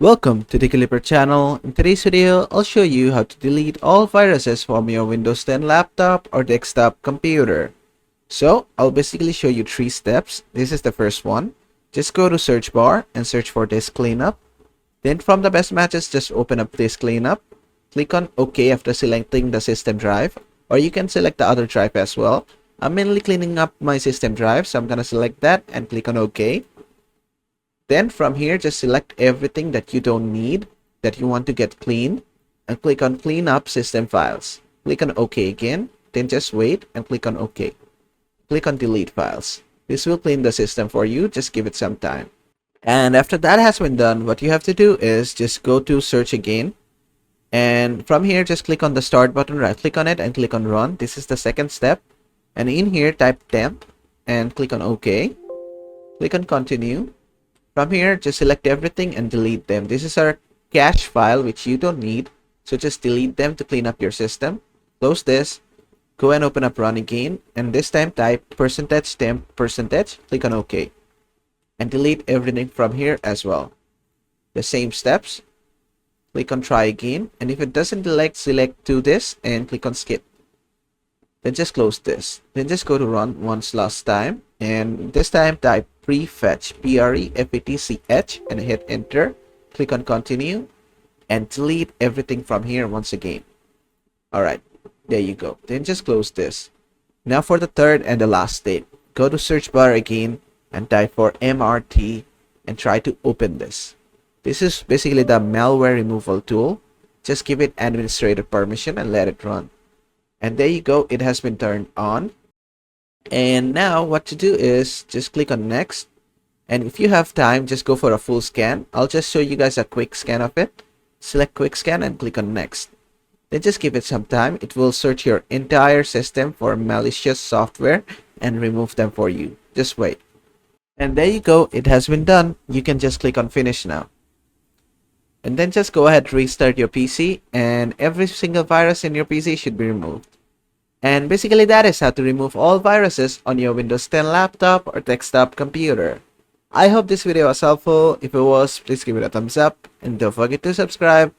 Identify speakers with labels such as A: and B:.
A: Welcome to the Clipper channel. In today's video, I'll show you how to delete all viruses from your Windows 10 laptop or desktop computer. So, I'll basically show you 3 steps. This is the first one. Just go to search bar and search for Disk Cleanup. Then from the best matches, just open up Disk Cleanup. Click on OK after selecting the system drive, or you can select the other drive as well. I'm mainly cleaning up my system drive, so I'm gonna select that and click on OK. Then from here, just select everything that you don't need, that you want to get cleaned, and click on Clean Up System Files. Click on OK again, then just wait and click on OK. Click on Delete Files. This will clean the system for you, just give it some time. And after that has been done, what you have to do is just go to Search again. And from here, just click on the Start button, right click on it and click on Run. This is the second step. And in here, type temp and click on OK. Click on Continue. From here, just select everything and delete them. This is our cache file, which you don't need. So just delete them to clean up your system. Close this. Go and open up Run again. And this time type %temp %. Click on OK. And delete everything from here as well. The same steps. Click on Try again. And if it doesn't select to this and click on Skip. Then just close this. Then just go to Run once last time. And this time type prefetch, PREFETCH, and hit enter. Click on Continue and delete everything from here once again. Alright, there you go. Then just close this. Now for the third and the last step, go to search bar again and type for MRT and try to open this. This is basically the malware removal tool. Just give it administrative permission and let it run. And there you go, it has been turned on. And now what to do is just click on next, and if you have time, just go for a full scan. I'll just show you guys a quick scan of it. Select quick scan and click on next. Then just give it some time. It will search your entire system for malicious software and remove them for you. Just wait. And there you go, it has been done. You can just click on finish now. And then just go ahead, restart your PC, and every single virus in your PC should be removed. And basically that is how to remove all viruses on your Windows 10 laptop or desktop computer. I hope this video was helpful. If it was, please give it a thumbs up and don't forget to subscribe.